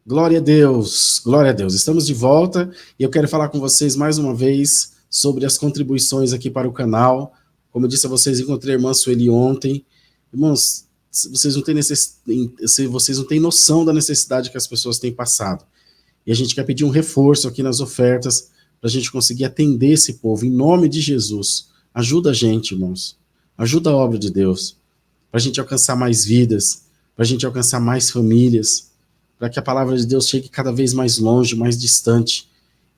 Glória a Deus, glória a Deus. Estamos de volta e eu quero falar com vocês mais uma vez sobre as contribuições aqui para o canal. Como eu disse a vocês, encontrei a irmã Sueli ontem. Irmãos, vocês não têm noção da necessidade que as pessoas têm passado. E a gente quer pedir um reforço aqui nas ofertas para a gente conseguir atender esse povo. Em nome de Jesus, ajuda a gente, irmãos. Ajuda a obra de Deus. Para a gente alcançar mais vidas, para a gente alcançar mais famílias, para que a palavra de Deus chegue cada vez mais longe, mais distante.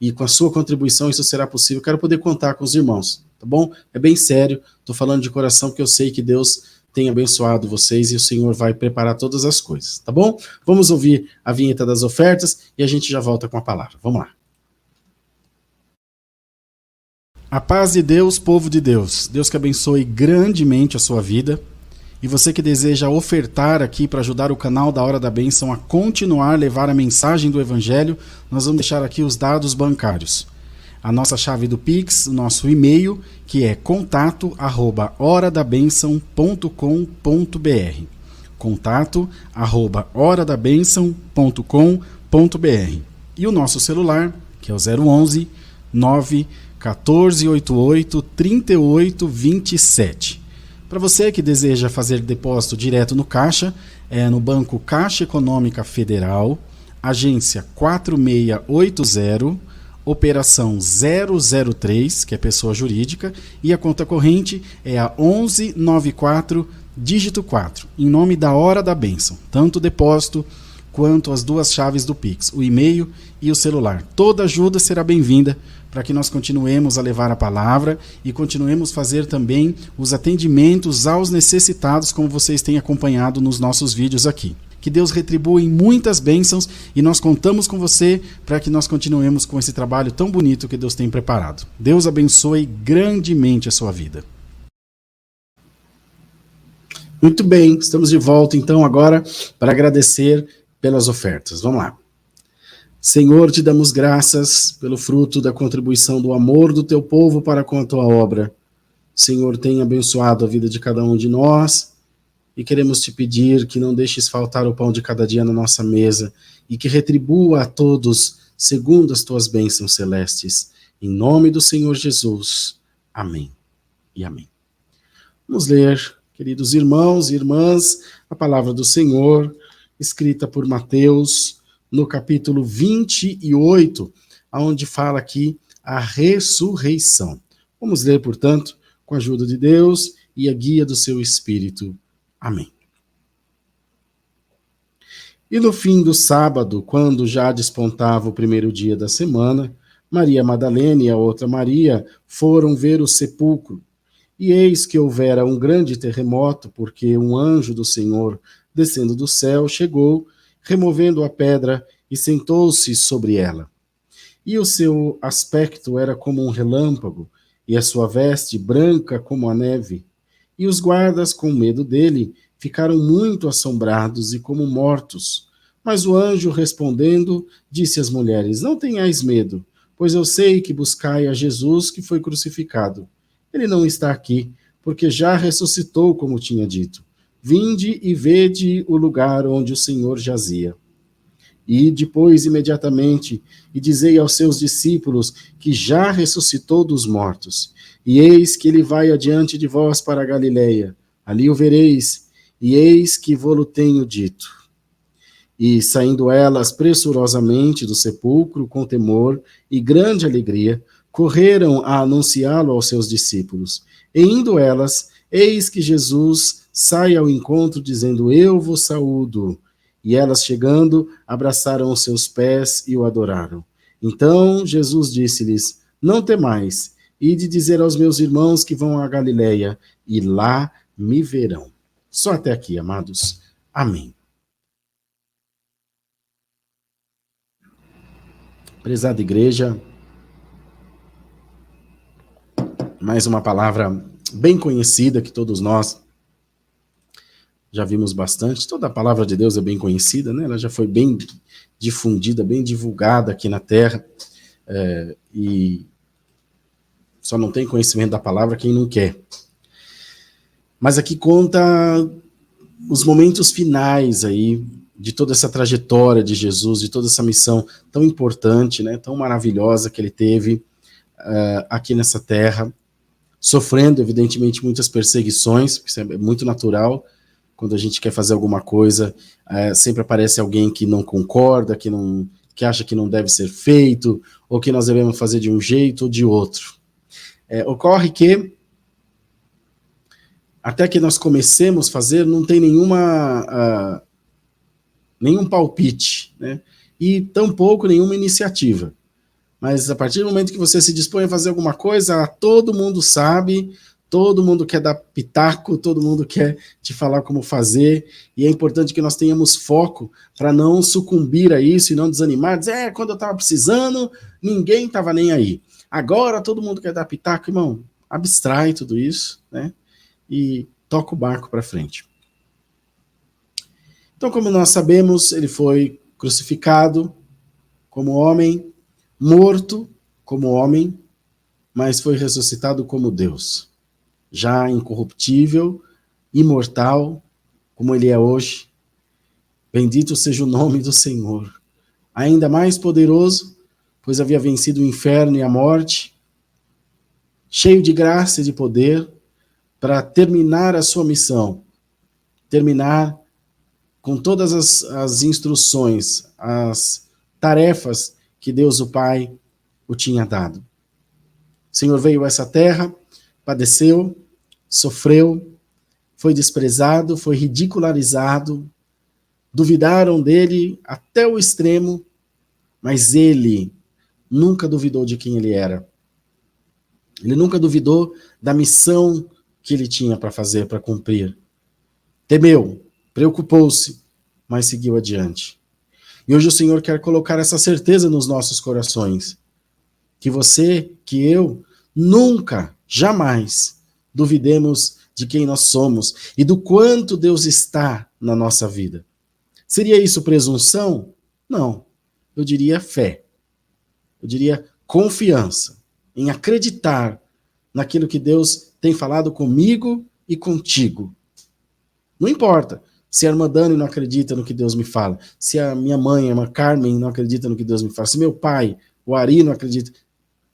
E com a sua contribuição isso será possível. Quero poder contar com os irmãos, tá bom? É bem sério, estou falando de coração porque eu sei que Deus tem abençoado vocês e o Senhor vai preparar todas as coisas, tá bom? Vamos ouvir a vinheta das ofertas e a gente já volta com a palavra. Vamos lá. A paz de Deus, povo de Deus. Deus que abençoe grandemente a sua vida. E você que deseja ofertar aqui para ajudar o canal da Hora da Bênção a continuar a levar a mensagem do Evangelho, nós vamos deixar aqui os dados bancários. A nossa chave do Pix, o nosso e-mail, que é contato@horadabenção.com.br. contato@horadabenção.com.br. E o nosso celular, que é o 011 91488 3827. Para você que deseja fazer depósito direto no Caixa, é no Banco Caixa Econômica Federal, agência 4680, operação 003, que é pessoa jurídica, e a conta corrente é a 1194, dígito 4, em nome da Hora da Bênção. Tanto o depósito quanto as duas chaves do Pix, o e-mail e o celular. Toda ajuda será bem-vinda para que nós continuemos a levar a palavra e continuemos a fazer também os atendimentos aos necessitados, como vocês têm acompanhado nos nossos vídeos aqui. Que Deus retribua em muitas bênçãos e nós contamos com você para que nós continuemos com esse trabalho tão bonito que Deus tem preparado. Deus abençoe grandemente a sua vida. Muito bem, estamos de volta então agora para agradecer pelas ofertas. Vamos lá. Senhor, te damos graças pelo fruto da contribuição do amor do teu povo para com a tua obra. Senhor, tenha abençoado a vida de cada um de nós e queremos te pedir que não deixes faltar o pão de cada dia na nossa mesa e que retribua a todos segundo as tuas bênçãos celestes. Em nome do Senhor Jesus. Amém e amém. Vamos ler, queridos irmãos e irmãs, a palavra do Senhor, escrita por Mateus, no capítulo 28, onde fala aqui a ressurreição. Vamos ler, portanto, com a ajuda de Deus e a guia do seu Espírito. Amém. E no fim do sábado, quando já despontava o primeiro dia da semana, Maria Madalena e a outra Maria foram ver o sepulcro. E eis que houvera um grande terremoto, porque um anjo do Senhor, descendo do céu, chegou, removendo a pedra, e sentou-se sobre ela. E o seu aspecto era como um relâmpago, e a sua veste branca como a neve. E os guardas, com medo dele, ficaram muito assombrados e como mortos. Mas o anjo, respondendo, disse às mulheres: não tenhais medo, pois eu sei que buscai a Jesus que foi crucificado. Ele não está aqui, porque já ressuscitou, como tinha dito. Vinde e vede o lugar onde o Senhor jazia. E depois, imediatamente, e dizei aos seus discípulos que já ressuscitou dos mortos. E eis que ele vai adiante de vós para a Galileia. Ali o vereis, e eis que vô-lo tenho dito. E saindo elas pressurosamente do sepulcro, com temor e grande alegria, correram a anunciá-lo aos seus discípulos. E indo elas, eis que Jesus sai ao encontro, dizendo: eu vos saúdo. E elas, chegando, abraçaram os seus pés e o adoraram. Então Jesus disse-lhes: não temais, ide dizer aos meus irmãos que vão à Galileia, e lá me verão. Só até aqui, amados. Amém. Prezada igreja, mais uma palavra bem conhecida que todos nós já vimos bastante. Toda a palavra de Deus é bem conhecida, né? Ela já foi bem difundida, bem divulgada aqui na Terra, e só não tem conhecimento da palavra quem não quer. Mas aqui conta os momentos finais aí de toda essa trajetória de Jesus, de toda essa missão tão importante, né, tão maravilhosa que ele teve aqui nessa terra, sofrendo, evidentemente, muitas perseguições, isso é muito natural. Quando a gente quer fazer alguma coisa, sempre aparece alguém que não concorda, que acha que não deve ser feito, ou que nós devemos fazer de um jeito ou de outro. Ocorre que, até que nós comecemos a fazer, não tem nenhum palpite, né? E tampouco nenhuma iniciativa. Mas a partir do momento que você se dispõe a fazer alguma coisa, todo mundo sabe, todo mundo quer dar pitaco, todo mundo quer te falar como fazer, e é importante que nós tenhamos foco para não sucumbir a isso e não desanimar, dizer, quando eu estava precisando, ninguém estava nem aí. Agora todo mundo quer dar pitaco, irmão, abstrai tudo isso, né? E toca o barco para frente. Então, como nós sabemos, ele foi crucificado como homem, morto como homem, mas foi ressuscitado como Deus, já incorruptível, imortal, como ele é hoje. Bendito seja o nome do Senhor. Ainda mais poderoso, pois havia vencido o inferno e a morte, cheio de graça e de poder, para terminar a sua missão, terminar com todas as instruções, as tarefas que Deus o Pai o tinha dado. O Senhor veio a essa terra, padeceu, sofreu, foi desprezado, foi ridicularizado, duvidaram dele até o extremo, mas ele nunca duvidou de quem ele era. Ele nunca duvidou da missão que ele tinha para fazer, para cumprir. Temeu, preocupou-se, mas seguiu adiante. E hoje o Senhor quer colocar essa certeza nos nossos corações, que você, que eu, nunca, jamais duvidemos de quem nós somos e do quanto Deus está na nossa vida. Seria isso presunção? Não. Eu diria fé. Eu diria confiança em acreditar naquilo que Deus tem falado comigo e contigo. Não importa se a irmã Dani não acredita no que Deus me fala, se a minha mãe, a irmã Carmen, não acredita no que Deus me fala, se meu pai, o Ari, não acredita.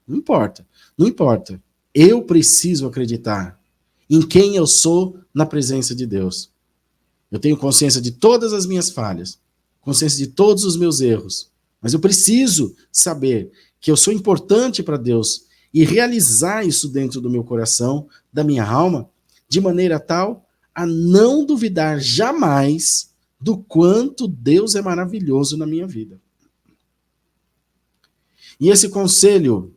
Não importa. Não importa. Eu preciso acreditar em quem eu sou na presença de Deus. Eu tenho consciência de todas as minhas falhas, consciência de todos os meus erros, mas eu preciso saber que eu sou importante para Deus e realizar isso dentro do meu coração, da minha alma, de maneira tal a não duvidar jamais do quanto Deus é maravilhoso na minha vida. E esse conselho,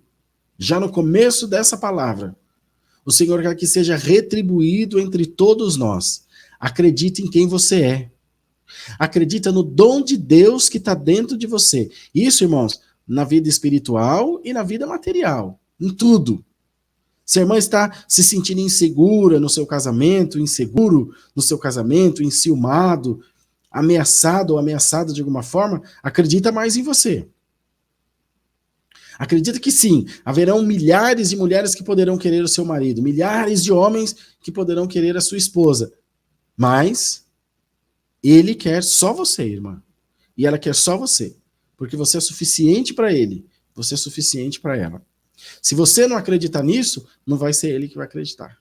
já no começo dessa palavra, o Senhor quer que seja retribuído entre todos nós. Acredite em quem você é. Acredita no dom de Deus que está dentro de você. Isso, irmãos, na vida espiritual e na vida material. Em tudo. Se a irmã está se sentindo insegura no seu casamento, inseguro no seu casamento, enciumado, ameaçado ou ameaçada de alguma forma, acredita mais em você. Acredita que sim, haverão milhares de mulheres que poderão querer o seu marido, milhares de homens que poderão querer a sua esposa, mas ele quer só você, irmã. E ela quer só você, porque você é suficiente para ele, você é suficiente para ela. Se você não acreditar nisso, não vai ser ele que vai acreditar.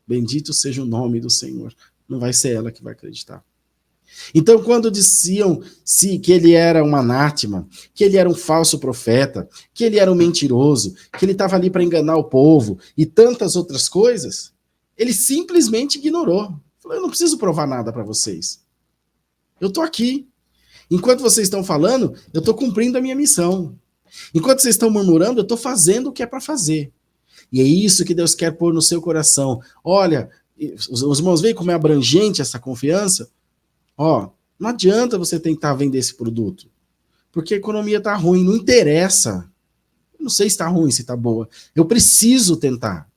Bendito seja o nome do Senhor. Não vai ser ela que vai acreditar. Então, quando diziam que ele era um anátema, que ele era um falso profeta, que ele era um mentiroso, que ele estava ali para enganar o povo e tantas outras coisas, ele simplesmente ignorou. Falou, eu não preciso provar nada para vocês. Eu estou aqui. Enquanto vocês estão falando, eu estou cumprindo a minha missão. Enquanto vocês estão murmurando, eu estou fazendo o que é para fazer. E é isso que Deus quer pôr no seu coração. Olha, os irmãos veem como é abrangente essa confiança? Não adianta você tentar vender esse produto, porque a economia está ruim, não interessa. Eu não sei se está ruim, se está boa. Eu preciso tentar.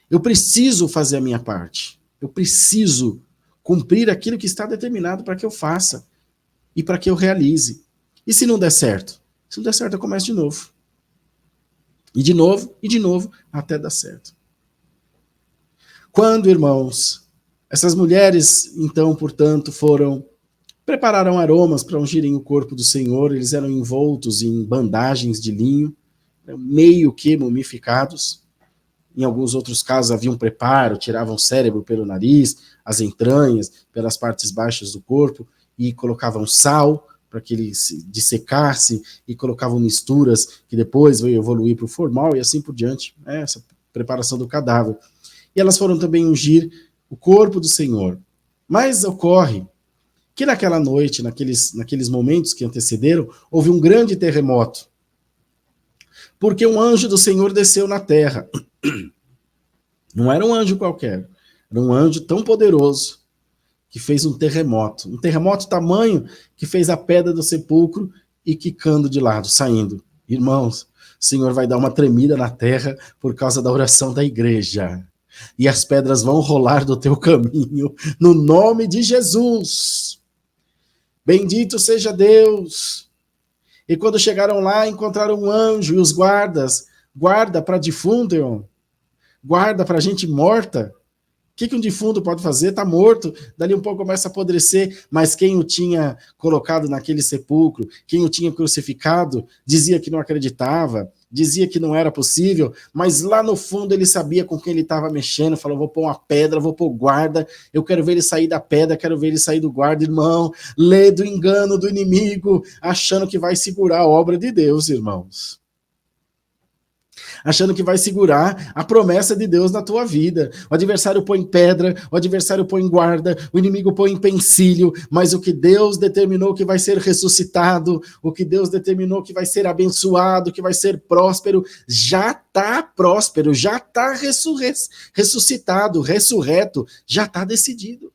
Eu preciso fazer a minha parte. Eu preciso cumprir aquilo que está determinado para que eu faça e para que eu realize. E se não der certo? Se não der certo, eu começo de novo. E de novo, e de novo, até dar certo. Quando, irmãos, essas mulheres, então, portanto, foram Prepararam aromas para ungirem o corpo do Senhor, eles eram envoltos em bandagens de linho, meio que mumificados. Em alguns outros casos havia um preparo, tiravam o cérebro pelo nariz, as entranhas, pelas partes baixas do corpo, e colocavam sal para que ele se dissecasse, e colocavam misturas que depois veio evoluir para o formal, e assim por diante, essa preparação do cadáver. E elas foram também ungir o corpo do Senhor. Mas ocorre que naquela noite, naqueles momentos que antecederam, houve um grande terremoto, porque um anjo do Senhor desceu na terra. Não era um anjo qualquer, era um anjo tão poderoso que fez um terremoto tamanho que fez a pedra do sepulcro e quicando de lado, saindo. Irmãos, o Senhor vai dar uma tremida na terra por causa da oração da igreja. E as pedras vão rolar do teu caminho, no nome de Jesus. Bendito seja Deus. E quando chegaram lá, encontraram um anjo e os guardas. Guarda para defunto, irmão. Guarda para gente morta. O que um defunto pode fazer? Está morto, dali um pouco começa a apodrecer, mas quem o tinha colocado naquele sepulcro, quem o tinha crucificado, dizia que não acreditava, dizia que não era possível, mas lá no fundo ele sabia com quem ele estava mexendo, falou, vou pôr uma pedra, vou pôr guarda, eu quero ver ele sair da pedra, quero ver ele sair do guarda, irmão, lê do engano do inimigo, achando que vai segurar a obra de Deus, irmãos. Achando que vai segurar a promessa de Deus na tua vida. O adversário põe pedra, o adversário põe guarda, o inimigo põe empecilho, mas o que Deus determinou que vai ser ressuscitado, o que Deus determinou que vai ser abençoado, que vai ser próspero, já está próspero, já está ressuscitado, ressurreto, já está decidido.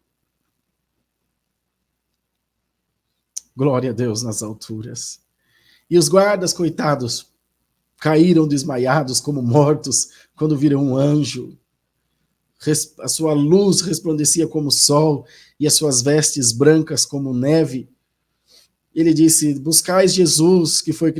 Glória a Deus nas alturas. E os guardas, coitados, caíram desmaiados como mortos quando viram um anjo. A sua luz resplandecia como o sol e as suas vestes brancas como neve. Ele disse, buscais Jesus, que foi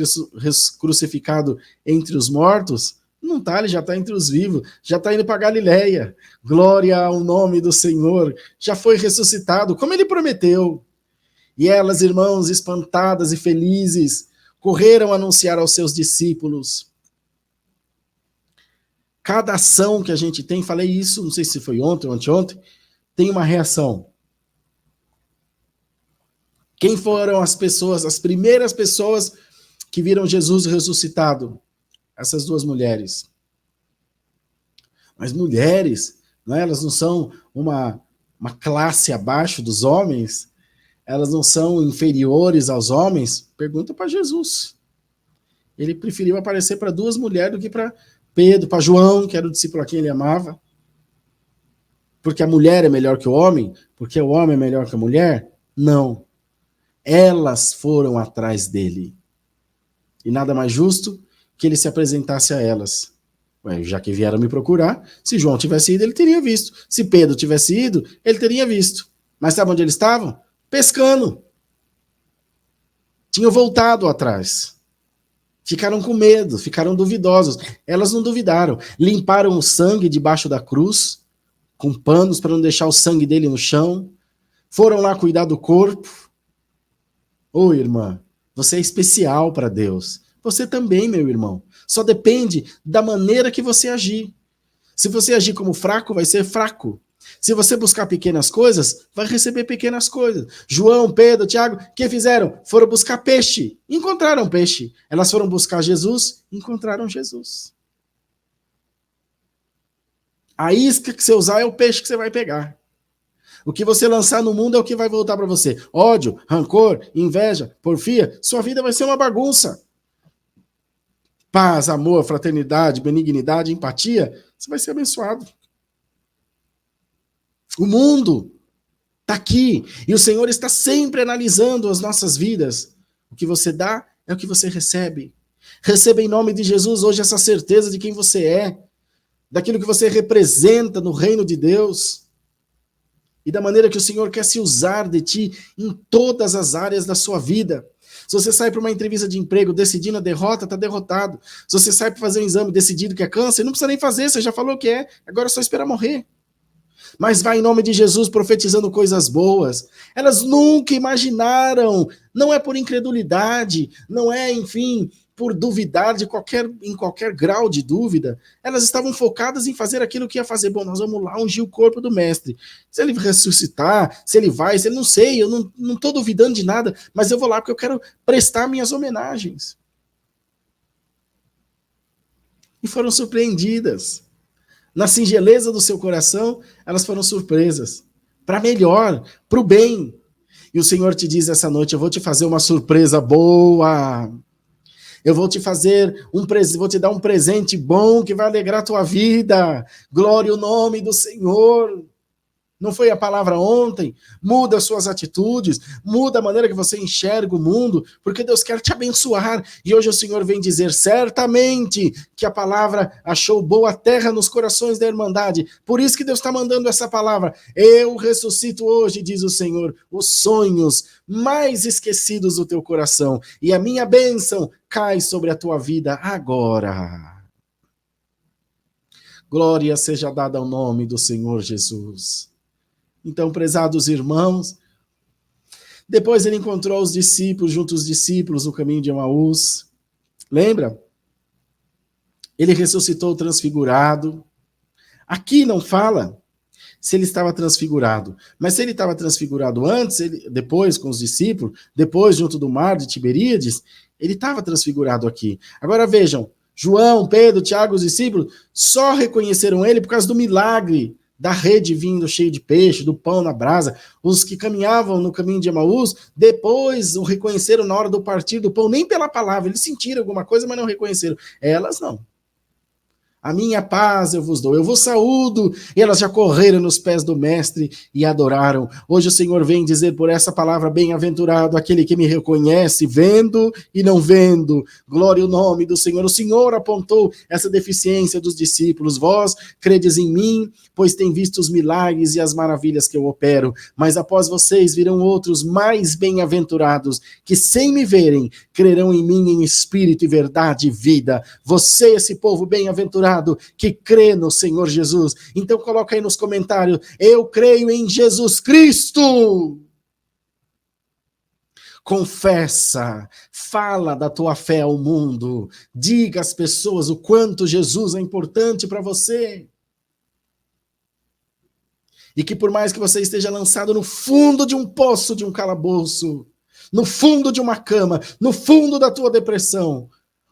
crucificado entre os mortos? Não está, ele já está entre os vivos, já está indo para Galileia. Glória ao nome do Senhor, já foi ressuscitado, como ele prometeu. E elas, irmãos, espantadas e felizes, correram anunciar aos seus discípulos. Cada ação que a gente tem, falei isso, não sei se foi ontem ou anteontem, tem uma reação. Quem foram as pessoas, as primeiras pessoas que viram Jesus ressuscitado? Essas duas mulheres. Mas mulheres, né, elas não são uma classe abaixo dos homens, elas não são inferiores aos homens? Pergunta para Jesus. Ele preferiu aparecer para duas mulheres do que para Pedro, para João, que era o discípulo a quem ele amava. Porque a mulher é melhor que o homem? Porque o homem é melhor que a mulher? Não. Elas foram atrás dele. E nada mais justo que ele se apresentasse a elas. Ué, já que vieram me procurar, se João tivesse ido, ele teria visto. Se Pedro tivesse ido, ele teria visto. Mas sabe onde eles estavam? Pescando. Tinham voltado atrás. Ficaram com medo, ficaram duvidosos. Elas não duvidaram. Limparam o sangue debaixo da cruz, com panos para não deixar o sangue dele no chão. Foram lá cuidar do corpo. Ô, irmã, você é especial para Deus. Você também, meu irmão. Só depende da maneira que você agir. Se você agir como fraco, vai ser fraco. Se você buscar pequenas coisas, vai receber pequenas coisas. João, Pedro, Tiago, o que fizeram? Foram buscar peixe. Encontraram peixe. Elas foram buscar Jesus. Encontraram Jesus. A isca que você usar é o peixe que você vai pegar. O que você lançar no mundo é o que vai voltar para você. Ódio, rancor, inveja, porfia. Sua vida vai ser uma bagunça. Paz, amor, fraternidade, benignidade, empatia. Você vai ser abençoado. O mundo está aqui e o Senhor está sempre analisando as nossas vidas. O que você dá é o que você recebe. Receba em nome de Jesus hoje essa certeza de quem você é, daquilo que você representa no reino de Deus e da maneira que o Senhor quer se usar de ti em todas as áreas da sua vida. Se você sai para uma entrevista de emprego decidindo a derrota, está derrotado. Se você sai para fazer um exame decidido que é câncer, não precisa nem fazer, você já falou que é, agora é só esperar morrer. mas vai em nome de Jesus profetizando coisas boas. Elas nunca imaginaram, não é por incredulidade, não é, enfim, por duvidar em qualquer grau de dúvida. Elas estavam focadas em fazer aquilo que ia fazer. Bom, nós vamos lá ungir o corpo do mestre. Se ele ressuscitar, se ele vai, se ele não sei, eu não estou duvidando de nada, mas eu vou lá porque eu quero prestar minhas homenagens. E foram surpreendidas. Na singeleza do seu coração, elas foram surpresas. Para melhor, para o bem. E o Senhor te diz essa noite, eu vou te fazer uma surpresa boa. Eu vou te vou te dar um presente bom que vai alegrar a tua vida. Glória ao nome do Senhor. Não foi a palavra ontem? Muda as suas atitudes, muda a maneira que você enxerga o mundo, porque Deus quer te abençoar. E hoje o Senhor vem dizer certamente que a palavra achou boa terra nos corações da Irmandade. Por isso que Deus está mandando essa palavra. Eu ressuscito hoje, diz o Senhor, os sonhos mais esquecidos do teu coração. E a minha bênção cai sobre a tua vida agora. Glória seja dada ao nome do Senhor Jesus. Então, prezados irmãos, depois ele encontrou os discípulos, junto aos discípulos, no caminho de Emaús. Lembra? Ele ressuscitou transfigurado. Aqui não fala se ele estava transfigurado, mas se ele estava transfigurado antes, depois com os discípulos, depois junto do mar de Tiberíades, ele estava transfigurado aqui. Agora vejam, João, Pedro, Tiago, os discípulos, só reconheceram ele por causa do milagre da rede vindo cheio de peixe, do pão na brasa. Os que caminhavam no caminho de Emaús, depois o reconheceram na hora do partir do pão, nem pela palavra, eles sentiram alguma coisa, mas não reconheceram. Elas não. A minha paz eu vos dou, eu vos saúdo. E elas já correram nos pés do mestre e adoraram. Hoje o Senhor vem dizer por essa palavra, bem-aventurado aquele que me reconhece, vendo e não vendo. Glória ao nome do Senhor. O Senhor apontou essa deficiência dos discípulos. Vós credes em mim, pois tem visto os milagres e as maravilhas que eu opero. Mas após vocês virão outros mais bem-aventurados, que sem me verem, crerão em mim em espírito e verdade e vida. Você, esse povo bem-aventurado, que crê no Senhor Jesus. Então coloca aí nos comentários, eu creio em Jesus Cristo. Confessa, fala da tua fé ao mundo, diga às pessoas o quanto Jesus é importante para você. E que por mais que você esteja lançado no fundo de um poço, de um calabouço, no fundo de uma cama, no fundo da tua depressão,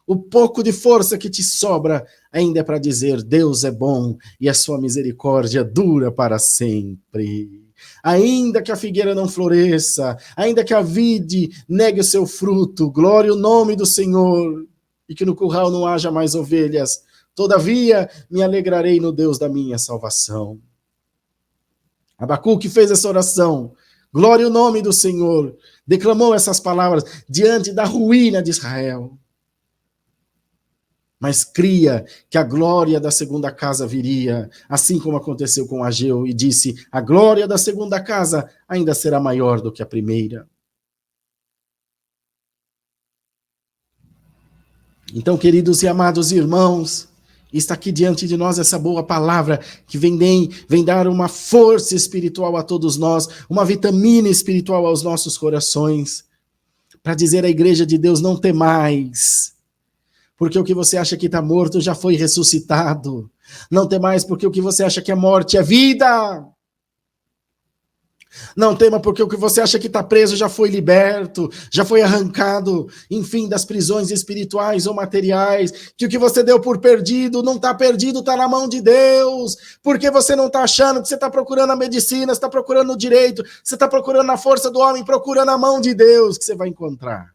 o pouco de força que te sobra ainda é para dizer, Deus é bom e a sua misericórdia dura para sempre. Ainda que a figueira não floresça, ainda que a vide negue o seu fruto, glória ao nome do Senhor, e que no curral não haja mais ovelhas, todavia me alegrarei no Deus da minha salvação. Abacuque fez essa oração, glória ao nome do Senhor, declamou essas palavras diante da ruína de Israel. Mas cria que a glória da segunda casa viria, assim como aconteceu com Ageu, e disse, a glória da segunda casa ainda será maior do que a primeira. Então, queridos e amados irmãos, está aqui diante de nós essa boa palavra que vem dar uma força espiritual a todos nós, uma vitamina espiritual aos nossos corações, para dizer à igreja de Deus, não temais, porque o que você acha que está morto já foi ressuscitado. Não temais porque o que você acha que é morte é vida. Não tema porque o que você acha que está preso já foi liberto, já foi arrancado, enfim, das prisões espirituais ou materiais, que o que você deu por perdido não está perdido, está na mão de Deus, porque você não está achando que você está procurando a medicina, você está procurando o direito, você está procurando a força do homem, procurando a mão de Deus que você vai encontrar.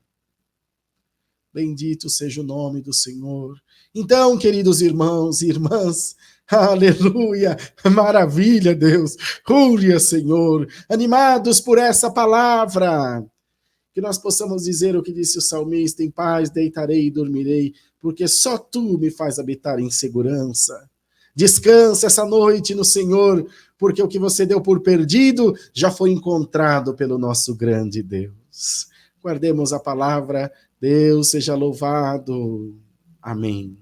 Bendito seja o nome do Senhor. Então, queridos irmãos e irmãs, aleluia, maravilha, Deus, glória, Senhor, animados por essa palavra, que nós possamos dizer o que disse o salmista, em paz deitarei e dormirei, porque só tu me faz habitar em segurança. Descansa essa noite no Senhor, porque o que você deu por perdido já foi encontrado pelo nosso grande Deus. Guardemos a palavra. Deus seja louvado. Amém.